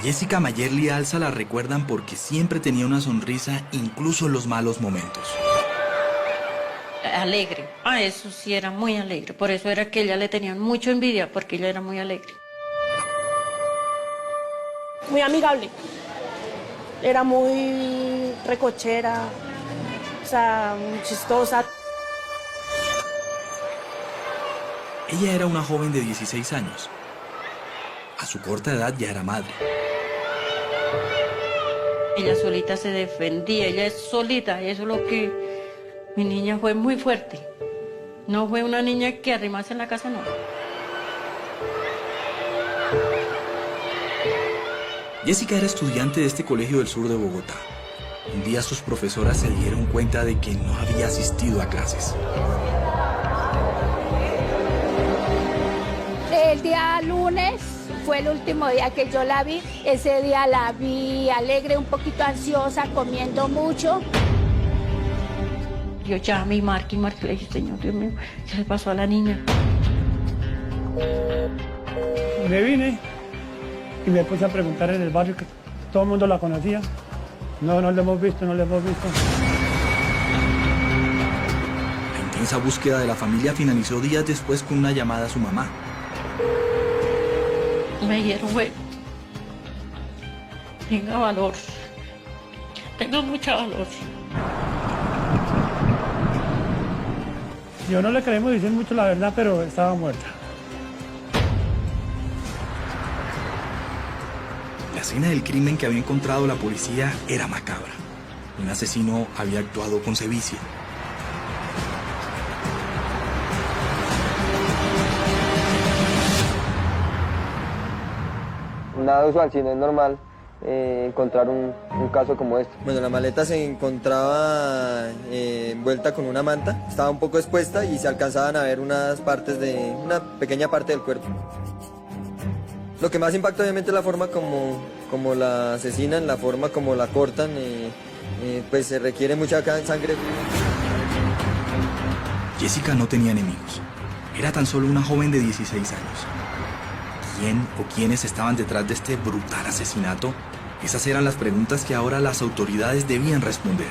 Jessica Mayerly Alza la recuerdan porque siempre tenía una sonrisa incluso en los malos momentos. Alegre. Eso sí era muy alegre. Por eso era que ella le tenían mucha envidia, porque ella era muy alegre. Muy amigable. Era muy recochera, o sea, muy chistosa. Ella era una joven de 16 años. A su corta edad ya era madre. Ella solita se defendía, ella es solita, eso es lo que... Mi niña fue muy fuerte. No fue una niña que arrimase en la casa, no. Jessica era estudiante de este colegio del sur de Bogotá. Un día sus profesoras se dieron cuenta de que no había asistido a clases. El día lunes fue el último día que yo la vi. Ese día la vi alegre, un poquito ansiosa, comiendo mucho. Yo llamé y marqué, le dije, Señor Dios mío, ¿qué le pasó a la niña? Me vine y me puse a preguntar en el barrio que todo el mundo la conocía. No la hemos visto, no la hemos visto. La intensa búsqueda de la familia finalizó días después con una llamada a su mamá. Me dijeron, bueno, tenga valor, tenga mucho valor. Yo no le queremos decir mucho la verdad, pero estaba muerta. La escena del crimen que había encontrado la policía era macabra. Un asesino había actuado con sevicia. Nada usual, sino es normal encontrar un caso como este. Bueno, la maleta se encontraba envuelta con una manta, estaba un poco expuesta y se alcanzaban a ver una pequeña parte del cuerpo. Lo que más impacta obviamente es la forma como la asesinan, la forma como la cortan, pues se requiere mucha sangre. Jessica no tenía enemigos. Era tan solo una joven de 16 años. ¿Quién o quiénes estaban detrás de este brutal asesinato? Esas eran las preguntas que ahora las autoridades debían responder.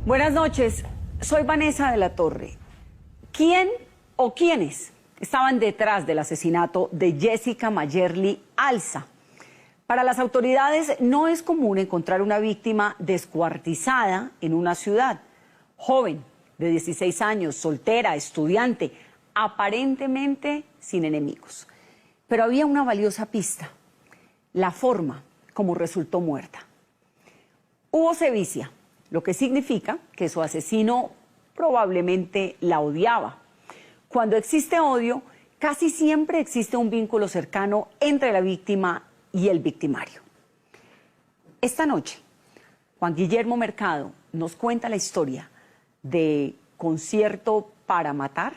Buenas noches, soy Vanessa de la Torre. ¿Quién o quiénes estaban detrás del asesinato de Jessica Mayerly Alza? Para las autoridades no es común encontrar una víctima descuartizada en una ciudad. Joven, de 16 años, soltera, estudiante, aparentemente sin enemigos. Pero había una valiosa pista, la forma como resultó muerta. Hubo sevicia, lo que significa que su asesino probablemente la odiaba. Cuando existe odio, casi siempre existe un vínculo cercano entre la víctima y el victimario. Esta noche, Juan Guillermo Mercado nos cuenta la historia de Concierto para Matar.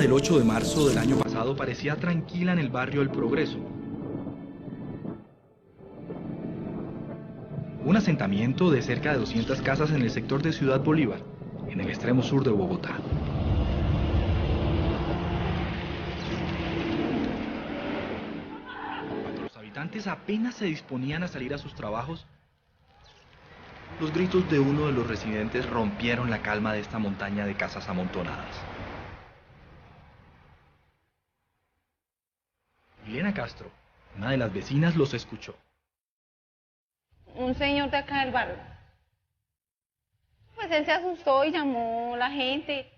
El 8 de marzo del año pasado parecía tranquila en el barrio El Progreso. Un asentamiento de cerca de 200 casas en el sector de Ciudad Bolívar, en el extremo sur de Bogotá. Cuando los habitantes apenas se disponían a salir a sus trabajos, los gritos de uno de los residentes rompieron la calma de esta montaña de casas amontonadas. Elena Castro, una de las vecinas, los escuchó. Un señor de acá del barrio. Pues él se asustó y llamó a la gente.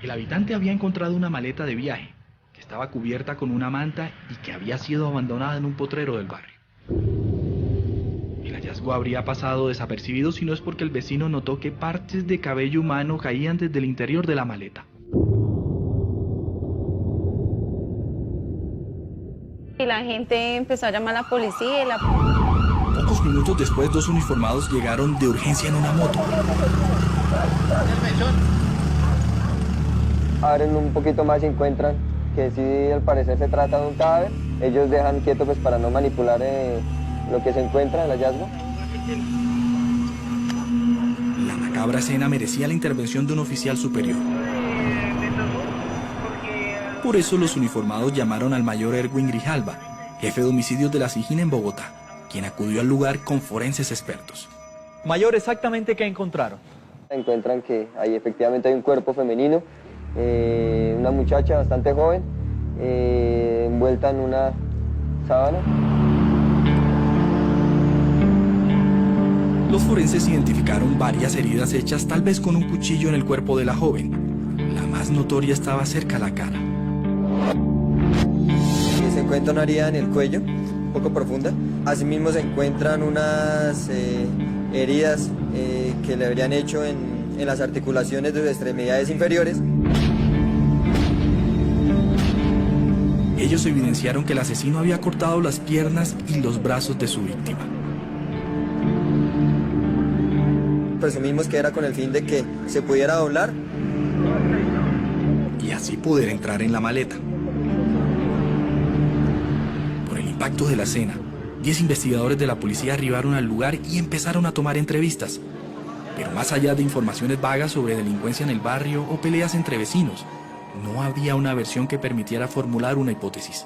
El habitante había encontrado una maleta de viaje que estaba cubierta con una manta y que había sido abandonada en un potrero del barrio. El hallazgo habría pasado desapercibido si no es porque el vecino notó que partes de cabello humano caían desde el interior de la maleta. Y la gente empezó a llamar a la policía y la... Pocos minutos después, 2 uniformados llegaron de urgencia en una moto. Abren un poquito más y encuentran que sí, al parecer se trata de un cadáver. Ellos dejan quieto pues para no manipular lo que se encuentra, el hallazgo. La macabra escena merecía la intervención de un oficial superior. Por eso los uniformados llamaron al mayor Erwin Grijalva, jefe de homicidios de la SIJIN en Bogotá, quien acudió al lugar con forenses expertos. Mayor, ¿exactamente qué encontraron? Encuentran que ahí efectivamente hay un cuerpo femenino, una muchacha bastante joven, envuelta en una sábana. Los forenses identificaron varias heridas hechas tal vez con un cuchillo en el cuerpo de la joven. La más notoria estaba cerca a la cara. Se encuentra una herida en el cuello, un poco profunda. Asimismo se encuentran unas heridas que le habrían hecho en las articulaciones de sus extremidades inferiores. Ellos evidenciaron que el asesino había cortado las piernas y los brazos de su víctima. Presumimos que era con el fin de que se pudiera doblar Y así poder entrar en la maleta. Por el impacto de la escena, 10 investigadores de la policía arribaron al lugar y empezaron a tomar entrevistas. Pero más allá de informaciones vagas sobre delincuencia en el barrio o peleas entre vecinos, no había una versión que permitiera formular una hipótesis.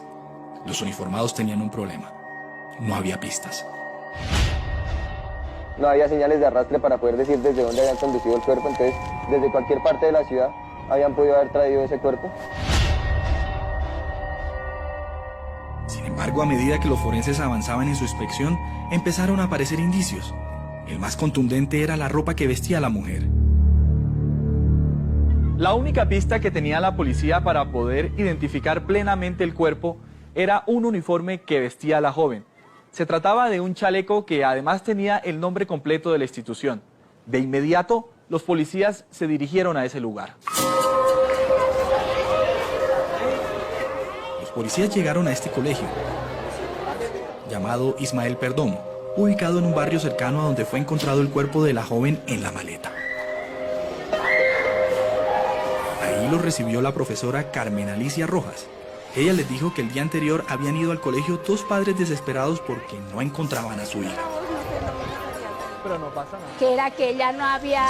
Los uniformados tenían un problema. No había pistas. No había señales de arrastre para poder decir desde dónde habían conducido el cuerpo, entonces desde cualquier parte de la ciudad habían podido haber traído ese cuerpo. Sin embargo, a medida que los forenses avanzaban en su inspección, empezaron a aparecer indicios. El más contundente era la ropa que vestía la mujer. La única pista que tenía la policía para poder identificar plenamente el cuerpo era un uniforme que vestía la joven. Se trataba de un chaleco que además tenía el nombre completo de la institución. De inmediato, los policías se dirigieron a ese lugar. Los policías llegaron a este colegio, llamado Ismael Perdomo, ubicado en un barrio cercano a donde fue encontrado el cuerpo de la joven en la maleta. Ahí los recibió la profesora Carmen Alicia Rojas. Ella les dijo que el día anterior habían ido al colegio 2 padres desesperados porque no encontraban a su hija. Pero no pasa nada. Que era que ella no había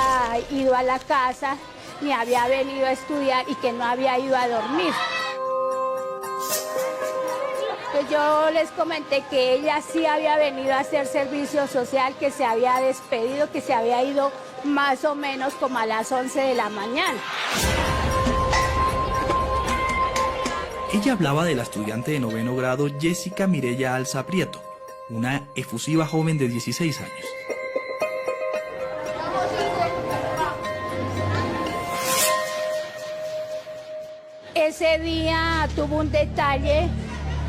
ido a la casa, ni había venido a estudiar y que no había ido a dormir. Pues yo les comenté que ella sí había venido a hacer servicio social, que se había despedido, que se había ido más o menos como a las 11 de la mañana. Ella hablaba de la estudiante de 9º grado Jessica Mireya Alza Prieto, una efusiva joven de 16 años. Ese día tuvo un detalle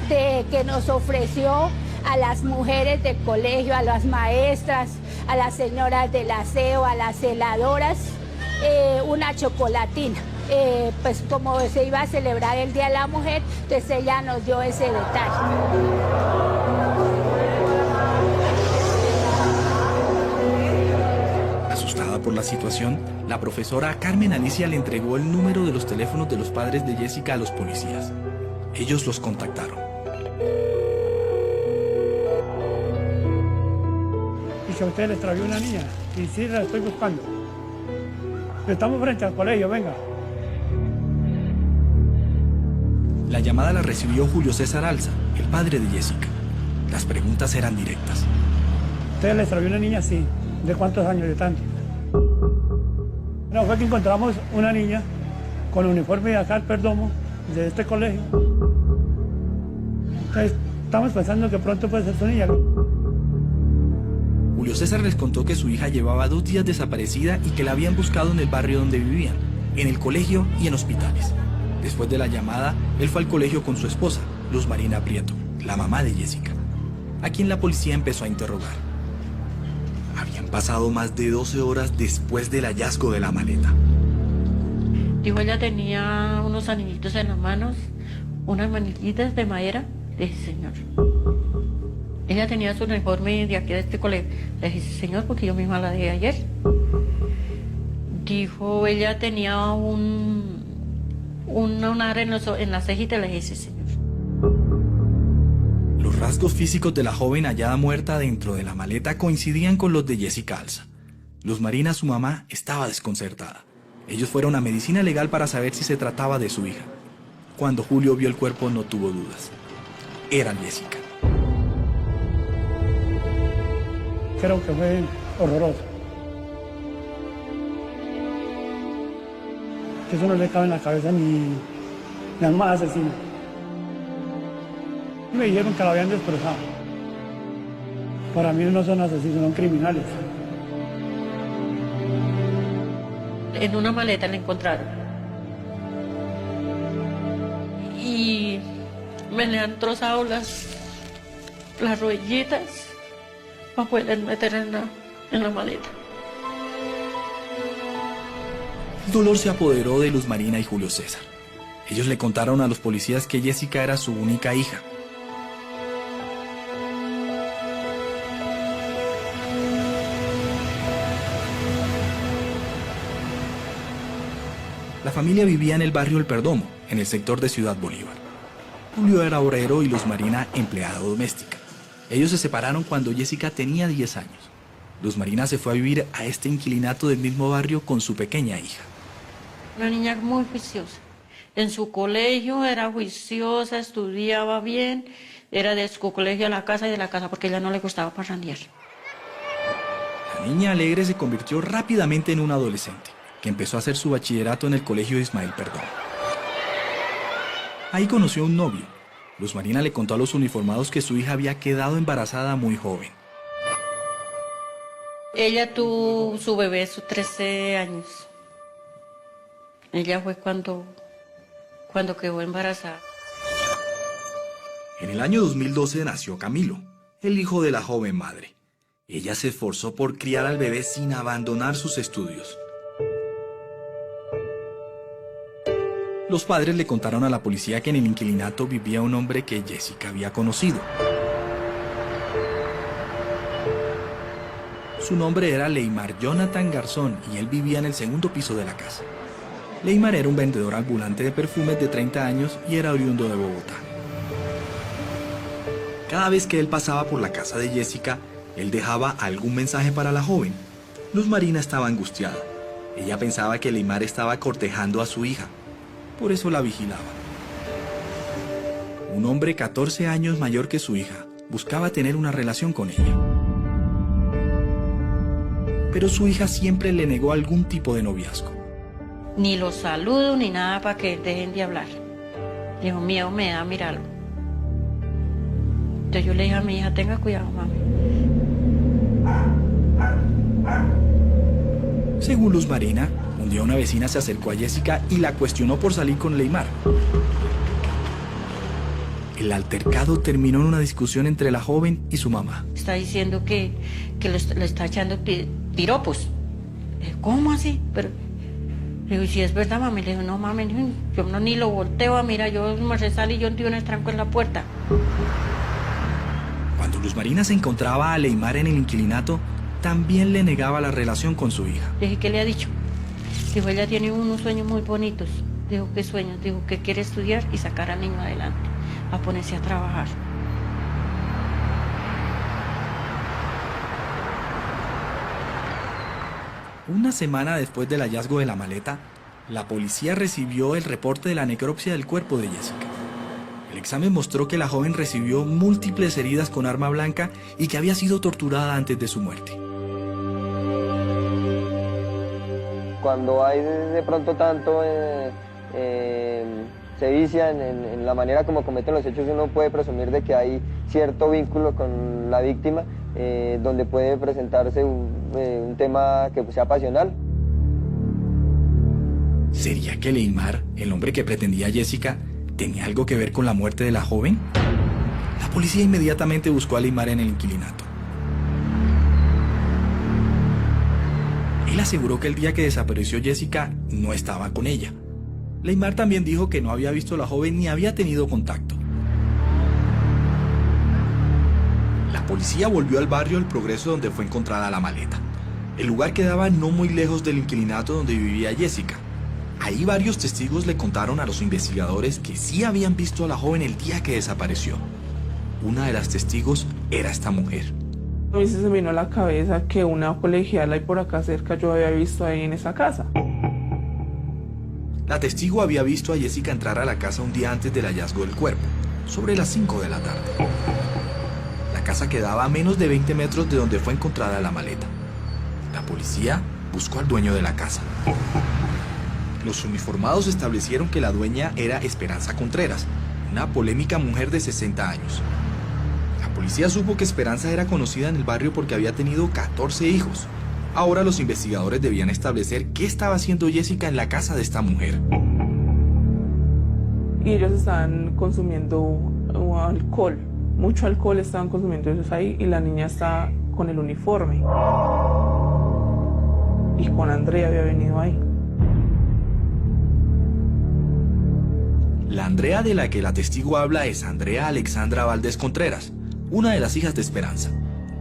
de que nos ofreció a las mujeres del colegio, a las maestras, a las señoras del aseo, a las celadoras, una chocolatina. Pues como se iba a celebrar el Día de la Mujer, entonces ella nos dio ese detalle. Asustada por la situación, la profesora Carmen Alicia le entregó el número de los teléfonos de los padres de Jessica a los policías. Ellos los contactaron. Y que a usted les trajo una niña, y sí la estoy buscando. Estamos frente al colegio, venga. La llamada la recibió Julio César Alza, el padre de Jessica. Las preguntas eran directas. ¿Usted les trajo una niña? Sí. ¿De cuántos años? De tanto. No, fue que encontramos una niña con uniforme de acá al Perdomo, de este colegio. Entonces, estamos pensando que pronto puede ser su niña. Julio César les contó que su hija llevaba 2 días desaparecida y que la habían buscado en el barrio donde vivían, en el colegio y en hospitales. Después de la llamada, él fue al colegio con su esposa, Luz Marina Prieto, la mamá de Jessica, a quien la policía empezó a interrogar. Habían pasado más de 12 horas después del hallazgo de la maleta. Dijo, ella tenía unos anillitos en las manos, unas manillitas de madera. Le dije, señor. Ella tenía su uniforme de aquí de este colegio. Le dije, señor, porque yo misma la dejé ayer. Dijo, ella tenía un ar en la cejita. Le dije, sí, señor. Los rasgos físicos de la joven hallada muerta dentro de la maleta coincidían con los de Jessica Alza. Luz Marina, su mamá, estaba desconcertada. Ellos fueron a medicina legal para saber si se trataba de su hija. Cuando Julio vio el cuerpo no tuvo dudas. Era Jessica. Creo que fue horroroso. Que eso no le cabe en la cabeza ni al más asesino. Me dijeron que la habían destrozado. Para mí no son asesinos, son criminales. En una maleta la encontraron. Y me le han trozado las rodillitas para poder meter en la maleta. El dolor se apoderó de Luz Marina y Julio César. Ellos le contaron a los policías que Jessica era su única hija. La familia vivía en el barrio El Perdomo, en el sector de Ciudad Bolívar. Julio era obrero y Luz Marina empleada doméstica. Ellos se separaron cuando Jessica tenía 10 años. Luz Marina se fue a vivir a este inquilinato del mismo barrio con su pequeña hija. Una niña muy juiciosa. En su colegio era juiciosa, estudiaba bien, era de su colegio a la casa y de la casa porque a ella no le gustaba parrandear. La niña alegre se convirtió rápidamente en una adolescente, que empezó a hacer su bachillerato en el colegio Ismael Perdomo. Ahí conoció a un novio. Luz Marina le contó a los uniformados que su hija había quedado embarazada muy joven. Ella tuvo su bebé a sus 13 años. Ella fue cuando quedó embarazada. En el año 2012 nació Camilo, el hijo de la joven madre. Ella se esforzó por criar al bebé sin abandonar sus estudios. Los padres le contaron a la policía que en el inquilinato vivía un hombre que Jessica había conocido. Su nombre era Leymar Jonathan Garzón y él vivía en el segundo piso de la casa. Leymar era un vendedor ambulante de perfumes de 30 años y era oriundo de Bogotá. Cada vez que él pasaba por la casa de Jessica, él dejaba algún mensaje para la joven. Luz Marina estaba angustiada. Ella pensaba que Leymar estaba cortejando a su hija. Por eso la vigilaba. Un hombre 14 años mayor que su hija buscaba tener una relación con ella. Pero su hija siempre le negó algún tipo de noviazgo. Ni los saludo ni nada para que dejen de hablar. Dijo, miedo me da mirarlo. Entonces yo le dije a mi hija, tenga cuidado, mami. Según Luz Marina, un día una vecina se acercó a Jessica y la cuestionó por salir con Leymar. El altercado terminó en una discusión entre la joven y su mamá. Está diciendo que le está echando piropos. Le dije, ¿cómo así? Pero le digo, si es verdad, mami. Le digo, no, mami, yo no, ni lo volteo a mirar. Yo me resalí y yo di un estranco en la puerta. Cuando Luz Marina se encontraba a Leymar en el inquilinato, también le negaba la relación con su hija. Le dije, ¿qué le ha dicho? Dijo, ella tiene unos sueños muy bonitos. Dijo, ¿qué sueños? Dijo, que quiere estudiar y sacar al niño adelante, a ponerse a trabajar. Una semana después del hallazgo de la maleta, la policía recibió el reporte de la necropsia del cuerpo de Jessica. El examen mostró que la joven recibió múltiples heridas con arma blanca y que había sido torturada antes de su muerte. Cuando hay de pronto tanto sevicia en la manera como cometen los hechos, uno puede presumir de que hay cierto vínculo con la víctima, donde puede presentarse un tema que sea pasional. ¿Sería que Leymar, el hombre que pretendía a Jessica, tenía algo que ver con la muerte de la joven? La policía inmediatamente buscó a Leymar en el inquilinato. Él aseguró que el día que desapareció Jessica no estaba con ella. Leymar también dijo que no había visto a la joven ni había tenido contacto. La policía volvió al barrio El Progreso donde fue encontrada la maleta. El lugar quedaba no muy lejos del inquilinato donde vivía Jessica. Ahí varios testigos le contaron a los investigadores que sí habían visto a la joven el día que desapareció. Una de las testigos era esta mujer. A mí se me vino a la cabeza que una colegiala ahí por acá cerca yo había visto ahí en esa casa. La testigo había visto a Jessica entrar a la casa un día antes del hallazgo del cuerpo, sobre las 5 de la tarde. La casa quedaba a menos de 20 metros de donde fue encontrada la maleta. La policía buscó al dueño de la casa. Los uniformados establecieron que la dueña era Esperanza Contreras, una polémica mujer de 60 años. La policía supo que Esperanza era conocida en el barrio porque había tenido 14 hijos. Ahora los investigadores debían establecer qué estaba haciendo Jessica en la casa de esta mujer. Y ellos estaban consumiendo alcohol, mucho alcohol estaban consumiendo ellos ahí y la niña está con el uniforme. Y con Andrea había venido ahí. La Andrea de la que la testigo habla es Andrea Alexandra Valdés Contreras, una de las hijas de Esperanza.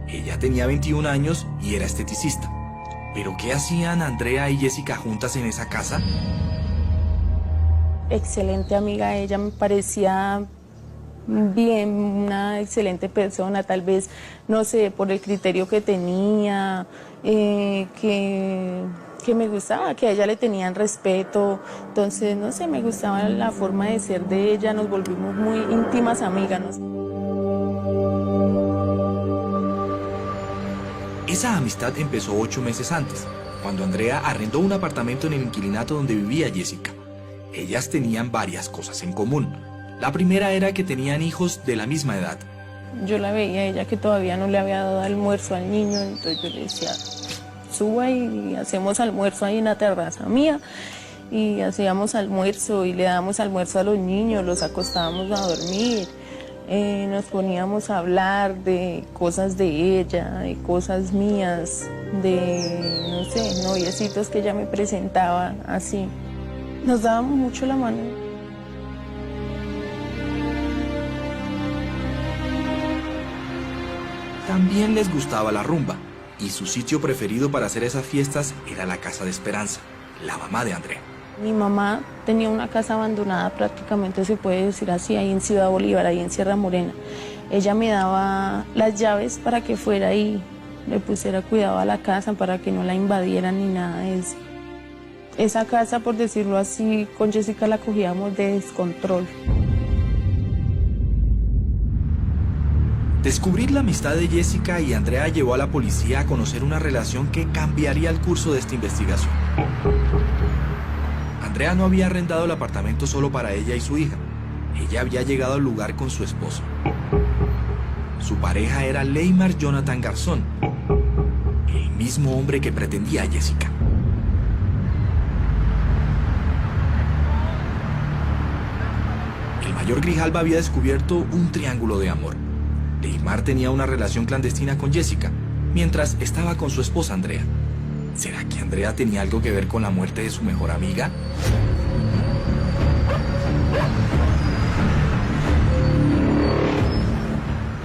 Ella tenía 21 años y era esteticista. ¿Pero qué hacían Andrea y Jessica juntas en esa casa? Excelente amiga, ella me parecía bien, una excelente persona, tal vez, no sé, por el criterio que tenía, que me gustaba, que a ella le tenían respeto, entonces, no sé, me gustaba la forma de ser de ella, nos volvimos muy íntimas amigas. Esa amistad empezó 8 meses antes, cuando Andrea arrendó un apartamento en el inquilinato donde vivía Jessica. Ellas tenían varias cosas en común. La primera era que tenían hijos de la misma edad. Yo la veía a ella que todavía no le había dado almuerzo al niño, entonces yo le decía, suba y hacemos almuerzo ahí en la terraza mía. Y hacíamos almuerzo y le dábamos almuerzo a los niños, los acostábamos a dormir. Nos poníamos a hablar de cosas de ella, de cosas mías, de, no sé, noviecitos que ella me presentaba así. Nos dábamos mucho la mano. También les gustaba la rumba, y su sitio preferido para hacer esas fiestas era la casa de Esperanza, la mamá de Andrea. Mi mamá tenía una casa abandonada, prácticamente se puede decir así, ahí en Ciudad Bolívar, ahí en Sierra Morena. Ella me daba las llaves para que fuera y le pusiera cuidado a la casa para que no la invadieran ni nada de eso. Esa casa, por decirlo así, con Jessica la cogíamos de descontrol. Descubrir la amistad de Jessica y Andrea llevó a la policía a conocer una relación que cambiaría el curso de esta investigación. Andrea no había arrendado el apartamento solo para ella y su hija. Ella había llegado al lugar con su esposo. Su pareja era Leymar Jonathan Garzón, el mismo hombre que pretendía a Jessica. El mayor Grijalva había descubierto un triángulo de amor. Leymar tenía una relación clandestina con Jessica, mientras estaba con su esposa Andrea. ¿Será que Andrea tenía algo que ver con la muerte de su mejor amiga?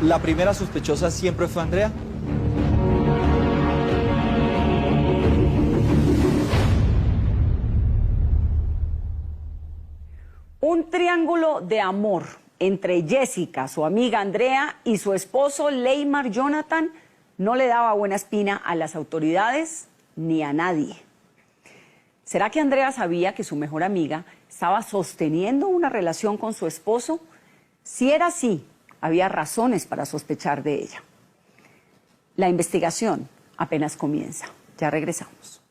¿La primera sospechosa siempre fue Andrea? Un triángulo de amor entre Jessica, su amiga Andrea, y su esposo Leymar Jonathan no le daba buena espina a las autoridades ni a nadie. ¿Será que Andrea sabía que su mejor amiga estaba sosteniendo una relación con su esposo? Si era así, había razones para sospechar de ella. La investigación apenas comienza. Ya regresamos.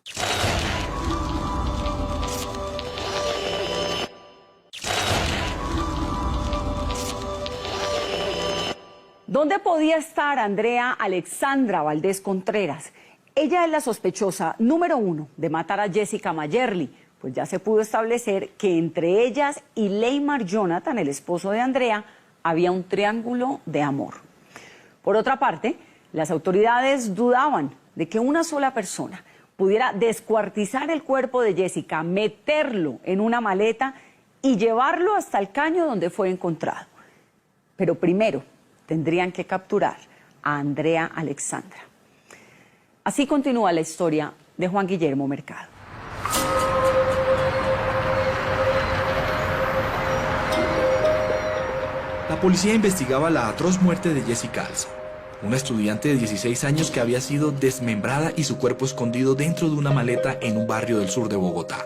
¿Dónde podía estar Andrea Alexandra Valdés Contreras? Ella es la sospechosa número 1 de matar a Jessica Mayerly, pues ya se pudo establecer que entre ellas y Leymar Jonathan, el esposo de Andrea, había un triángulo de amor. Por otra parte, las autoridades dudaban de que una sola persona pudiera descuartizar el cuerpo de Jessica, meterlo en una maleta y llevarlo hasta el caño donde fue encontrado. Pero primero tendrían que capturar a Andrea Alexandra. Así continúa la historia de Juan Guillermo Mercado. La policía investigaba la atroz muerte de Jessica Alza, una estudiante de 16 años que había sido desmembrada y su cuerpo escondido dentro de una maleta en un barrio del sur de Bogotá.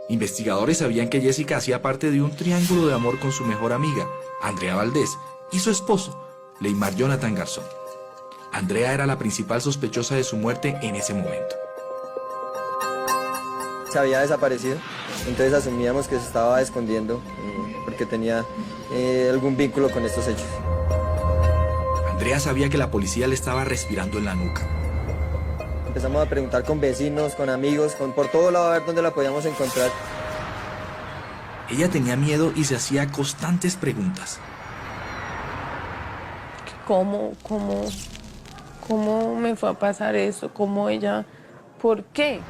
Investigadores sabían que Jessica hacía parte de un triángulo de amor con su mejor amiga, Andrea Valdés, y su esposo, Leymar Jonathan Garzón. Andrea era la principal sospechosa de su muerte en ese momento. Se había desaparecido, entonces asumíamos que se estaba escondiendo porque tenía algún vínculo con estos hechos. Andrea sabía que la policía le estaba respirando en la nuca. Empezamos a preguntar con vecinos, con amigos, por todo lado a ver dónde la podíamos encontrar. Ella tenía miedo y se hacía constantes preguntas. ¿Cómo me fue a pasar eso? ¿Cómo ella? ¿Por qué?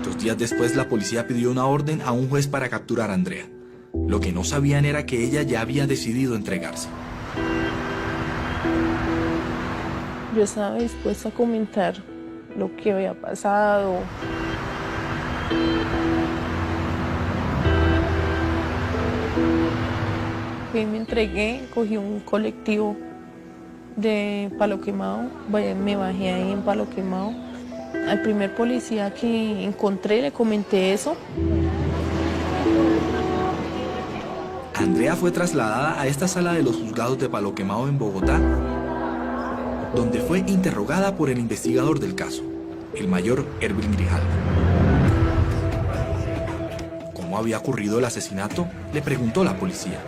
2 días después, la policía pidió una orden a un juez para capturar a Andrea. Lo que no sabían era que ella ya había decidido entregarse. Yo estaba dispuesta a comentar lo que había pasado. Y me entregué, cogí un colectivo de Palo Quemado, me bajé ahí en Palo Quemado. Al primer policía que encontré le comenté eso. Andrea fue trasladada a esta sala de los juzgados de Palo Quemado en Bogotá, donde fue interrogada por el investigador del caso, el mayor Erwin Grijalva. ¿Cómo había ocurrido el asesinato?, le preguntó la policía.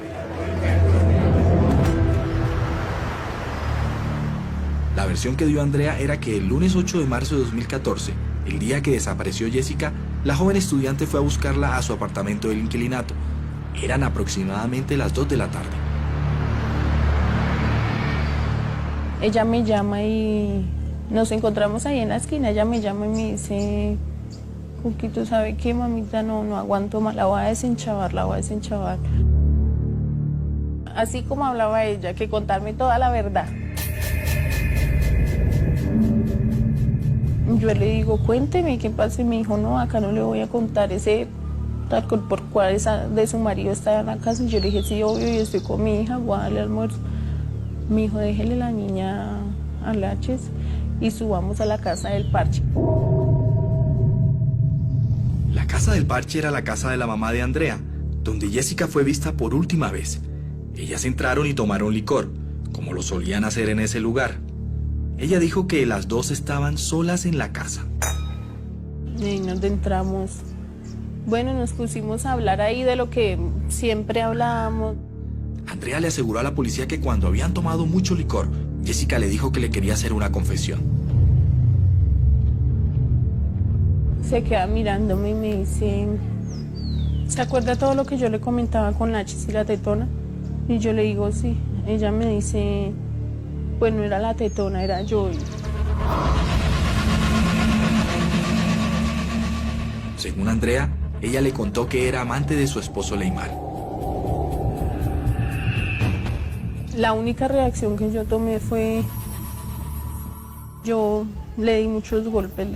La versión que dio Andrea era que el lunes 8 de marzo de 2014, el día que desapareció Jessica, la joven estudiante fue a buscarla a su apartamento del inquilinato. Eran aproximadamente las 2 de la tarde. Ella me llama y nos encontramos ahí en la esquina. Ella me llama y me dice, Cuquito, ¿sabe qué, mamita? No aguanto más, la voy a desenchavar. Así como hablaba ella, que contarme toda la verdad. Yo le digo, cuénteme qué pasa, y me dijo, no, acá no le voy a contar ese tal por cual esa de su marido está en la casa. Y yo le dije, sí, obvio, yo estoy con mi hija, voy a darle almuerzo. Me dijo, déjele la niña a Laches y subamos a la casa del Parche. La casa del Parche era la casa de la mamá de Andrea, donde Jessica fue vista por última vez. Ellas entraron y tomaron licor, como lo solían hacer en ese lugar. Ella dijo que las dos estaban solas en la casa. Y nos entramos. Bueno, nos pusimos a hablar ahí de lo que siempre hablábamos. Andrea le aseguró a la policía que cuando habían tomado mucho licor, Jessica le dijo que le quería hacer una confesión. Se queda mirándome y me dice, ¿se acuerda todo lo que yo le comentaba con Nachis y la tetona? Y yo le digo, sí. Ella me dice, pues no era la tetona, era yo. Según Andrea, ella le contó que era amante de su esposo Leymar. La única reacción que yo tomé fue, yo le di muchos golpes,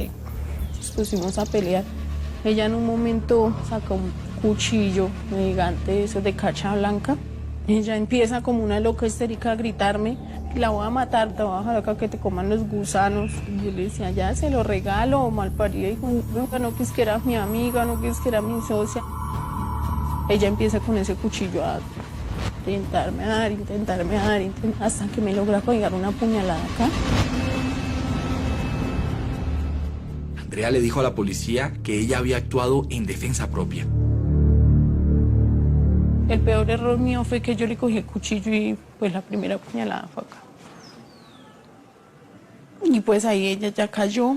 nos pusimos a pelear. Ella en un momento sacó un cuchillo gigante, eso de cacha blanca. Ella empieza como una loca histérica a gritarme, la voy a matar, te voy a dejar acá que te coman los gusanos. Y yo le decía, ya se lo regalo, malparida, y no quis que era mi amiga, no quis que era mi socia. Ella empieza con ese cuchillo a intentarme dar, hasta que me logra pegar una puñalada acá. Andrea le dijo a la policía que ella había actuado en defensa propia. El peor error mío fue que yo le cogí el cuchillo y pues la primera puñalada fue acá. Y pues ahí ella ya cayó.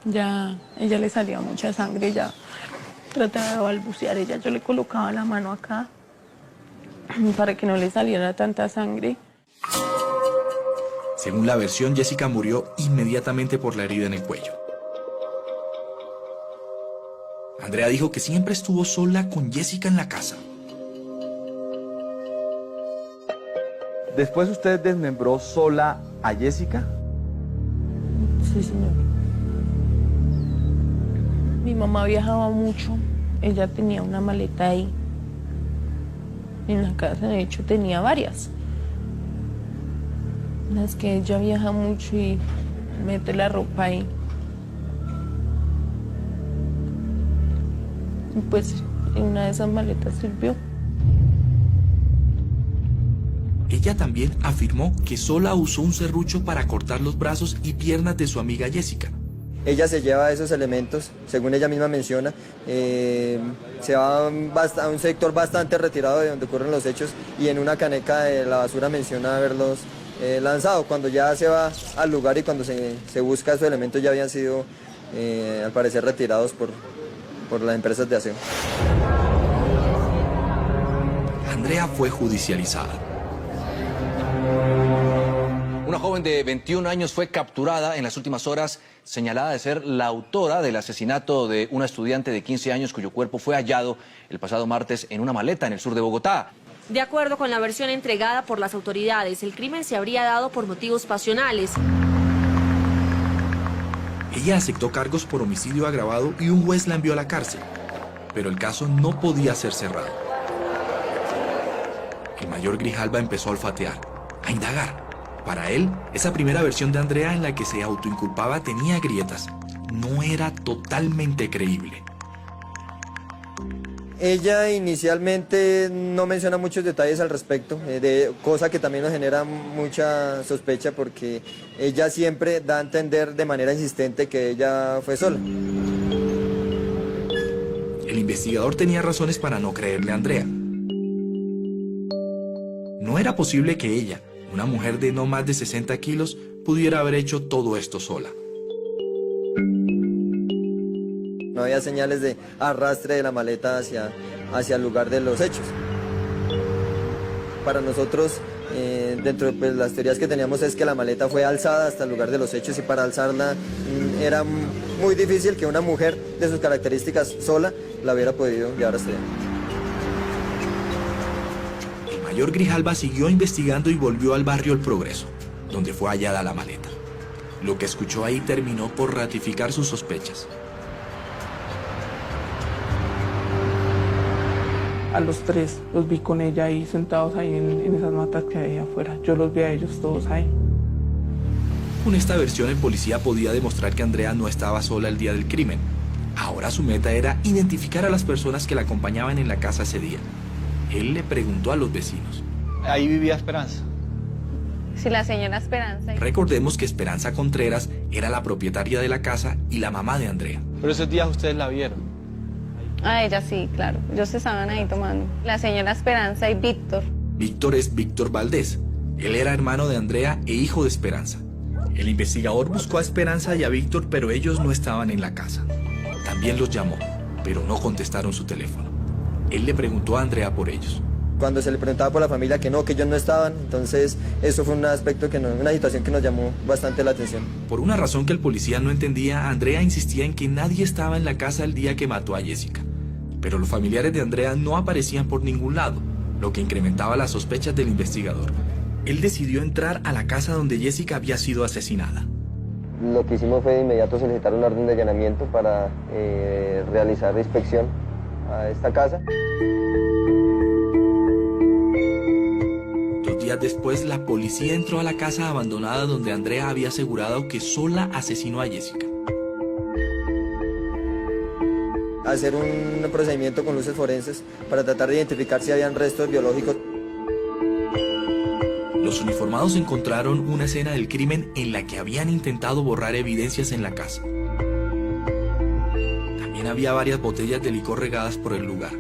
Ya ella le salía mucha sangre, ya trataba de balbucear, yo le colocaba la mano acá para que no le saliera tanta sangre. Según la versión, Jessica murió inmediatamente por la herida en el cuello. Andrea dijo que siempre estuvo sola con Jessica en la casa. ¿Después usted desmembró sola a Jessica? Sí, señor. Mi mamá viajaba mucho, ella tenía una maleta ahí. En la casa, de hecho, tenía varias. Las que ella viaja mucho y mete la ropa ahí. Y pues, en una de esas maletas sirvió. Ella también afirmó que sola usó un serrucho para cortar los brazos y piernas de su amiga Jessica. Ella se lleva esos elementos, según ella misma menciona, se va a un sector bastante retirado de donde ocurren los hechos y en una caneca de la basura menciona haberlos lanzado. Cuando ya se va al lugar y cuando se busca esos elementos ya habían sido, al parecer, retirados por las empresas de aseo. Andrea fue judicializada. Una joven de 21 años fue capturada en las últimas horas, señalada de ser la autora del asesinato de una estudiante de 15 años cuyo cuerpo fue hallado el pasado martes en una maleta en el sur de Bogotá. De acuerdo con la versión entregada por las autoridades, el crimen se habría dado por motivos pasionales. Ella aceptó cargos por homicidio agravado y un juez la envió a la cárcel, pero el caso no podía ser cerrado. El mayor Grijalva empezó a olfatear, a indagar. Para él, esa primera versión de Andrea en la que se autoinculpaba tenía grietas. No era totalmente creíble. Ella inicialmente no menciona muchos detalles al respecto, cosa que también nos genera mucha sospecha porque ella siempre da a entender de manera insistente que ella fue sola. El investigador tenía razones para no creerle a Andrea. No era posible que ella, una mujer de no más de 60 kilos, pudiera haber hecho todo esto sola. No había señales de arrastre de la maleta hacia el lugar de los hechos. Para nosotros, dentro de las teorías que teníamos, es que la maleta fue alzada hasta el lugar de los hechos y para alzarla era muy difícil que una mujer de sus características sola la hubiera podido llevar hasta allá. El mayor Grijalva siguió investigando y volvió al barrio El Progreso, donde fue hallada la maleta. Lo que escuchó ahí terminó por ratificar sus sospechas. A los tres los vi con ella ahí sentados ahí en esas matas que hay afuera. Yo los vi a ellos todos ahí. Con esta versión el policía podía demostrar que Andrea no estaba sola el día del crimen. Ahora su meta era identificar a las personas que la acompañaban en la casa ese día. Él le preguntó a los vecinos. Ahí vivía Esperanza. Sí, la señora Esperanza. Recordemos que Esperanza Contreras era la propietaria de la casa y la mamá de Andrea. Pero esos días ustedes la vieron. Ah, ella sí, claro. Ellos estaban ahí tomando. La señora Esperanza y Víctor. Víctor es Víctor Valdés. Él era hermano de Andrea e hijo de Esperanza. El investigador buscó a Esperanza y a Víctor, pero ellos no estaban en la casa. También los llamó, pero no contestaron su teléfono. Él le preguntó a Andrea por ellos. Cuando se le preguntaba por la familia que ellos no estaban, entonces eso fue un aspecto una situación que nos llamó bastante la atención. Por una razón que el policía no entendía, Andrea insistía en que nadie estaba en la casa el día que mató a Jessica. Pero los familiares de Andrea no aparecían por ningún lado, lo que incrementaba las sospechas del investigador. Él decidió entrar a la casa donde Jessica había sido asesinada. Lo que hicimos fue de inmediato solicitar una orden de allanamiento para realizar inspección a esta casa. 2 días después, la policía entró a la casa abandonada donde Andrea había asegurado que sola asesinó a Jessica. Hacer un procedimiento con luces forenses para tratar de identificar si habían restos biológicos. Los uniformados encontraron una escena del crimen en la que habían intentado borrar evidencias en la casa. También había varias botellas de licor regadas por el lugar.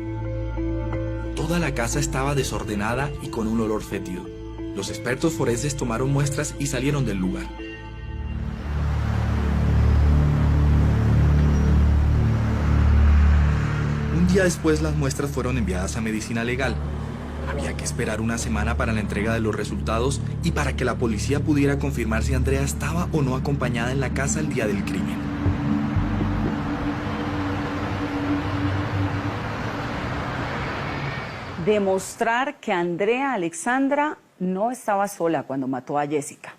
Toda la casa estaba desordenada y con un olor fétido. Los expertos forenses tomaron muestras y salieron del lugar. día después las muestras fueron enviadas a medicina legal. Había que esperar una semana para la entrega de los resultados y para que la policía pudiera confirmar si Andrea estaba o no acompañada en la casa el día del crimen. Demostrar que Andrea Alexandra no estaba sola cuando mató a Jessica.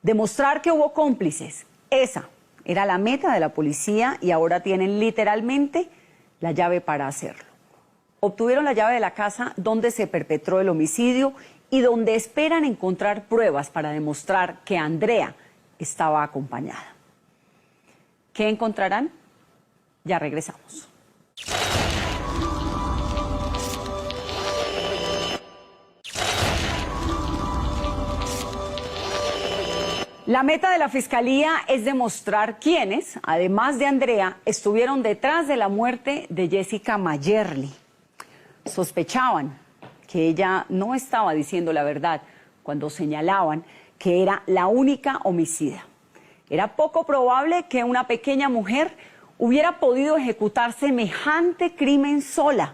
Demostrar que hubo cómplices. Esa era la meta de la policía y ahora tienen literalmente la llave para hacerlo. Obtuvieron la llave de la casa donde se perpetró el homicidio y donde esperan encontrar pruebas para demostrar que Andrea estaba acompañada. ¿Qué encontrarán? Ya regresamos. La meta de la Fiscalía es demostrar quiénes, además de Andrea, estuvieron detrás de la muerte de Jessica Mayerly. Sospechaban que ella no estaba diciendo la verdad cuando señalaban que era la única homicida. Era poco probable que una pequeña mujer hubiera podido ejecutar semejante crimen sola,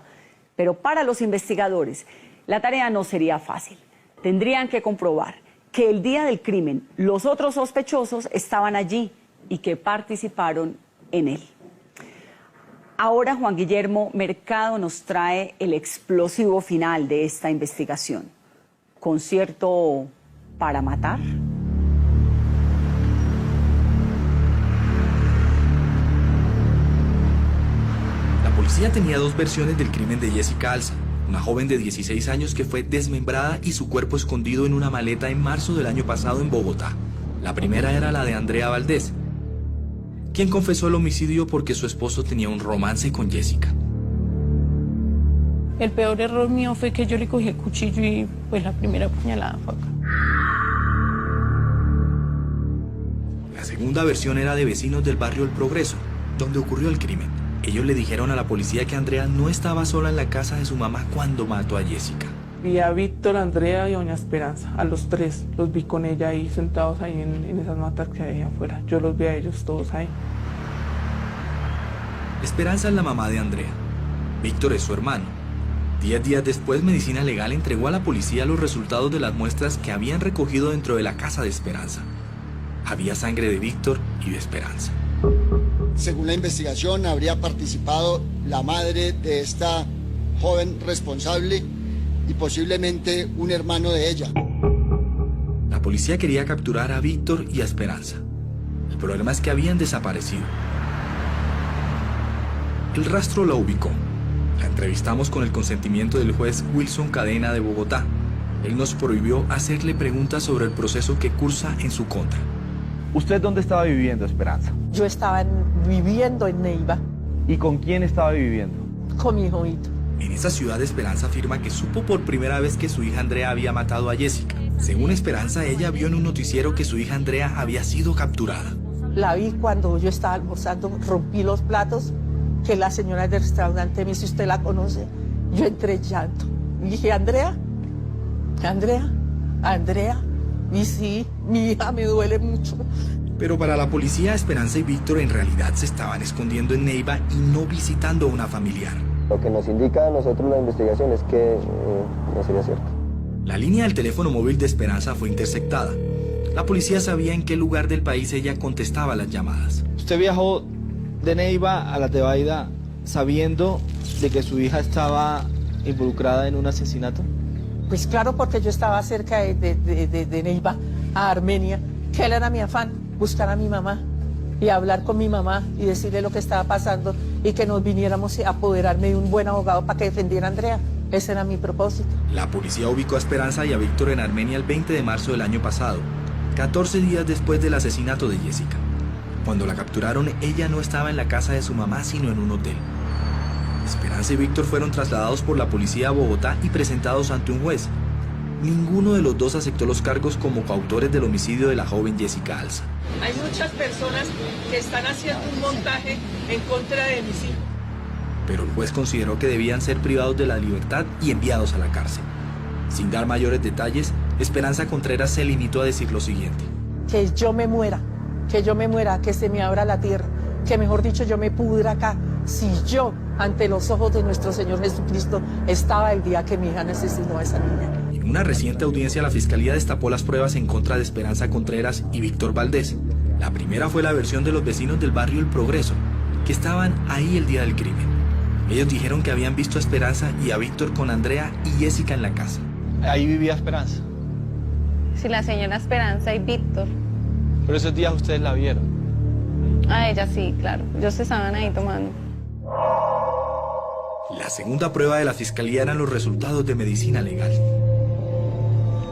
pero para los investigadores la tarea no sería fácil. Tendrían que comprobar que el día del crimen los otros sospechosos estaban allí y que participaron en él. Ahora Juan Guillermo Mercado nos trae el explosivo final de esta investigación. ¿Concierto para matar? La policía tenía dos versiones del crimen de Jessica Alza. Una joven de 16 años que fue desmembrada y su cuerpo escondido en una maleta en marzo del año pasado en Bogotá. La primera era la de Andrea Valdés, quien confesó el homicidio porque su esposo tenía un romance con Jessica. El peor error mío fue que yo le cogí el cuchillo y pues la primera puñalada fue acá. La segunda versión era de vecinos del barrio El Progreso, donde ocurrió el crimen. Ellos le dijeron a la policía que Andrea no estaba sola en la casa de su mamá cuando mató a Jessica. Vi a Víctor, Andrea y a doña Esperanza, a los tres. Los vi con ella ahí sentados ahí en esas matas que hay afuera. Yo los vi a ellos todos ahí. Esperanza es la mamá de Andrea. Víctor es su hermano. 10 días después, Medicina Legal entregó a la policía los resultados de las muestras que habían recogido dentro de la casa de Esperanza. Había sangre de Víctor y de Esperanza. Según la investigación, habría participado la madre de esta joven responsable y posiblemente un hermano de ella. La policía quería capturar a Víctor y a Esperanza. El problema es que habían desaparecido. El rastro la ubicó. La entrevistamos con el consentimiento del juez Wilson Cadena de Bogotá. Él nos prohibió hacerle preguntas sobre el proceso que cursa en su contra. ¿Usted dónde estaba viviendo, Esperanza? Yo estaba viviendo en Neiva. ¿Y con quién estaba viviendo? Con mi hijito. En esa ciudad, Esperanza afirma que supo por primera vez que su hija Andrea había matado a Jessica. Según Esperanza, ella vio en un noticiero que su hija Andrea había sido capturada. La vi cuando yo estaba almorzando, rompí los platos, que la señora del restaurante me dice, ¿usted la conoce? Yo entré en llanto. Y dije, ¿Andrea? ¿Andrea? ¿Andrea? Y sí, mi hija me duele mucho. Pero para la policía, Esperanza y Víctor en realidad se estaban escondiendo en Neiva y no visitando a una familiar. Lo que nos indica a nosotros la investigación es que no sería cierto. La línea del teléfono móvil de Esperanza fue interceptada. La policía sabía en qué lugar del país ella contestaba las llamadas. ¿Usted viajó de Neiva a la Tebaida sabiendo de que su hija estaba involucrada en un asesinato? Pues claro, porque yo estaba cerca de Neiva a Armenia, que él era mi afán, buscar a mi mamá y hablar con mi mamá y decirle lo que estaba pasando y que nos viniéramos a apoderarme de un buen abogado para que defendiera a Andrea. Ese era mi propósito. La policía ubicó a Esperanza y a Víctor en Armenia el 20 de marzo del año pasado, 14 días después del asesinato de Jessica. Cuando la capturaron, ella no estaba en la casa de su mamá, sino en un hotel. Esperanza y Víctor fueron trasladados por la policía a Bogotá y presentados ante un juez. Ninguno de los dos aceptó los cargos como coautores del homicidio de la joven Jessica Alza. Hay muchas personas que están haciendo un montaje en contra de mis hijos. Pero el juez consideró que debían ser privados de la libertad y enviados a la cárcel. Sin dar mayores detalles, Esperanza Contreras se limitó a decir lo siguiente. Que yo me muera, que se me abra la tierra, que mejor dicho yo me pudra acá. Si yo ante los ojos de nuestro Señor Jesucristo estaba el día que mi hija asesinó a esa niña. En una reciente audiencia, la Fiscalía destapó las pruebas en contra de Esperanza Contreras y Víctor Valdés. La primera fue la versión de los vecinos del barrio El Progreso, que estaban ahí el día del crimen. Ellos dijeron que habían visto a Esperanza y a Víctor con Andrea y Jessica en la casa. ¿Ahí vivía Esperanza? Sí, la señora Esperanza y Víctor. Pero esos días ustedes la vieron. A ella sí, claro. Ellos estaban ahí tomando. La segunda prueba de la Fiscalía eran los resultados de medicina legal.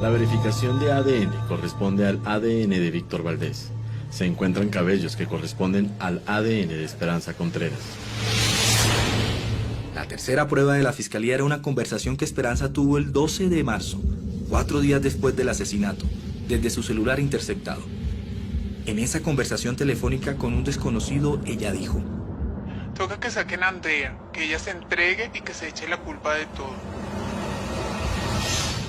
La verificación de ADN corresponde al ADN de Víctor Valdés. Se encuentran cabellos que corresponden al ADN de Esperanza Contreras. La tercera prueba de la Fiscalía era una conversación que Esperanza tuvo el 12 de marzo, 4 días después del asesinato, desde su celular interceptado. En esa conversación telefónica con un desconocido, ella dijo: toca que saquen a Andrea, que ella se entregue y que se eche la culpa de todo.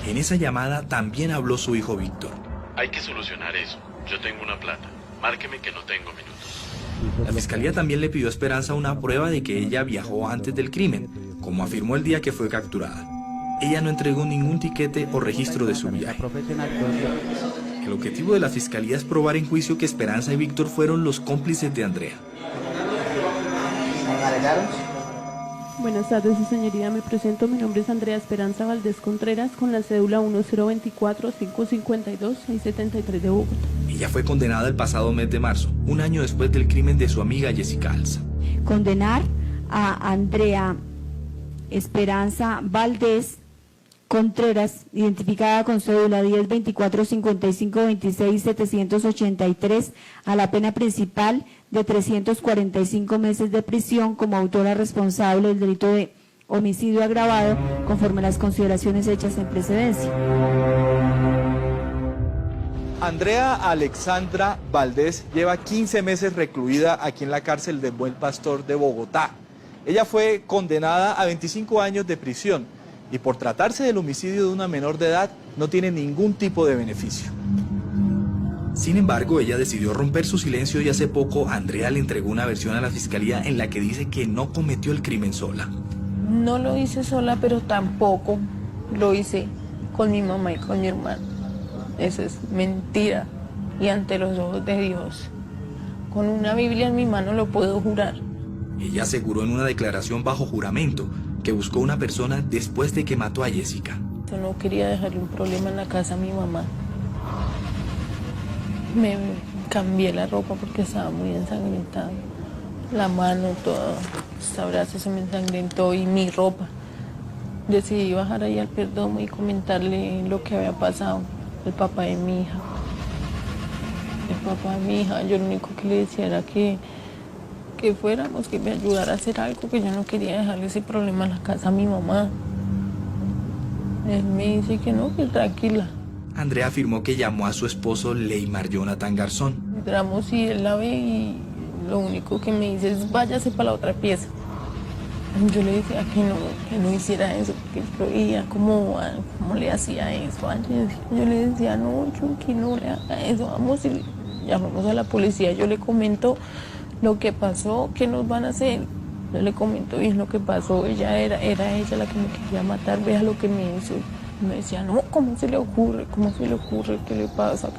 En esa llamada también habló su hijo Víctor. Hay que solucionar eso. Yo tengo una plata. Márqueme que no tengo minutos. La Fiscalía también le pidió a Esperanza una prueba de que ella viajó antes del crimen, como afirmó el día que fue capturada. Ella no entregó ningún tiquete o registro de su viaje. El objetivo de la Fiscalía es probar en juicio que Esperanza y Víctor fueron los cómplices de Andrea. Buenas tardes, su señoría. Me presento. Mi nombre es Andrea Esperanza Valdés Contreras, con la cédula 1024-552-673 de Bogotá. Ella fue condenada el pasado mes de marzo, un año después del crimen de su amiga Jessica Alza. Condenar a Andrea Esperanza Valdés Contreras, identificada con cédula 1024-5526-783, a la pena principal de 345 meses de prisión como autora responsable del delito de homicidio agravado, conforme a las consideraciones hechas en precedencia. Andrea Alexandra Valdés lleva 15 meses recluida aquí en la cárcel de Buen Pastor de Bogotá. Ella fue condenada a 25 años de prisión y por tratarse del homicidio de una menor de edad no tiene ningún tipo de beneficio. Sin embargo, ella decidió romper su silencio y hace poco Andrea le entregó una versión a la Fiscalía en la que dice que no cometió el crimen sola. No lo hice sola, pero tampoco lo hice con mi mamá y con mi hermano. Eso es mentira y ante los ojos de Dios. Con una Biblia en mi mano lo puedo jurar. Ella aseguró en una declaración bajo juramento que buscó una persona después de que mató a Jessica. Yo no quería dejarle un problema en la casa a mi mamá. Me cambié la ropa porque estaba muy ensangrentada. La mano, todo, este brazo se me ensangrentó y mi ropa. Decidí bajar ahí al perdomo y comentarle lo que había pasado. El papá de mi hija. El papá de mi hija, yo lo único que le decía era que fuéramos, que me ayudara a hacer algo, que yo no quería dejarle ese problema en la casa a mi mamá. Él me dice que no, que tranquila. Andrea afirmó que llamó a su esposo Leymar Jonathan Garzón. Entramos y él la ve y lo único que me dice es váyase para la otra pieza. Yo le decía que no hiciera eso, porque yo veía cómo le hacía eso. Yo le decía, no, Chunky, no le haga eso, vamos y llamamos a la policía. Yo le comento lo que pasó, qué nos van a hacer. Yo le comento bien lo que pasó, era ella la que me quería matar, vea lo que me hizo. Me decía, no, ¿cómo se le ocurre? ¿Qué le pasa?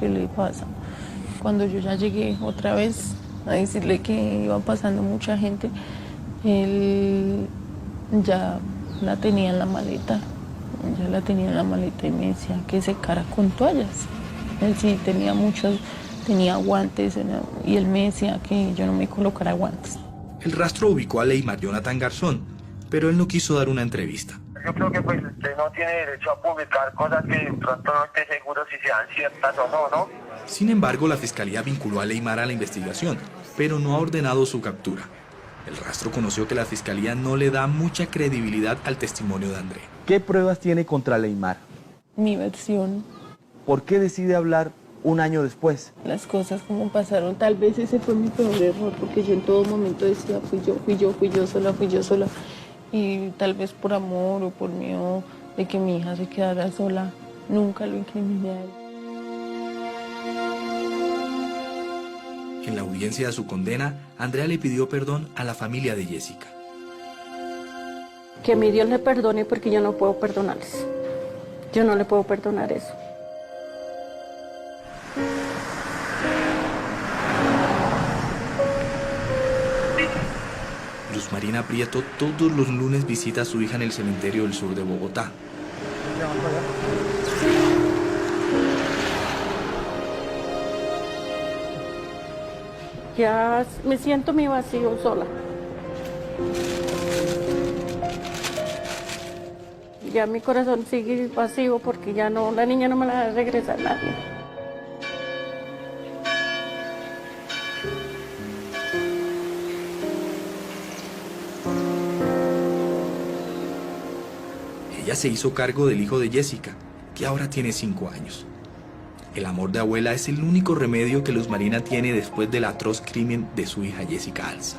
Cuando yo ya llegué otra vez a decirle que iba pasando mucha gente, él ya la tenía en la maleta, y me decía que secara con toallas. Él sí tenía guantes, y él me decía que yo no me colocara guantes. El rastro ubicó a Leymar Jonathan Garzón, pero él no quiso dar una entrevista. Yo creo que pues usted no tiene derecho a publicar cosas que de pronto no esté seguro si sean ciertas o no, ¿no? Sin embargo, la Fiscalía vinculó a Leymar a la investigación, pero no ha ordenado su captura. El rastro conoció que la Fiscalía no le da mucha credibilidad al testimonio de Andrea. ¿Qué pruebas tiene contra Leymar? Mi versión. ¿Por qué decide hablar un año después? Las cosas como pasaron, tal vez ese fue mi peor error, porque yo en todo momento decía, fui yo sola. Y tal vez por amor o por miedo de que mi hija se quedara sola, nunca lo incriminé a él. En la audiencia de su condena, Andrea le pidió perdón a la familia de Jessica. Que mi Dios le perdone porque yo no puedo perdonarles. Yo no le puedo perdonar eso. Luz Marina Prieto todos los lunes visita a su hija en el cementerio del sur de Bogotá. Ya me siento mi vacío sola. Ya mi corazón sigue vacío porque ya no, la niña no me la va a regresar nadie. Ella se hizo cargo del hijo de Jessica, que ahora tiene 5 años. El amor de abuela es el único remedio que Luz Marina tiene después del atroz crimen de su hija Jessica Alza.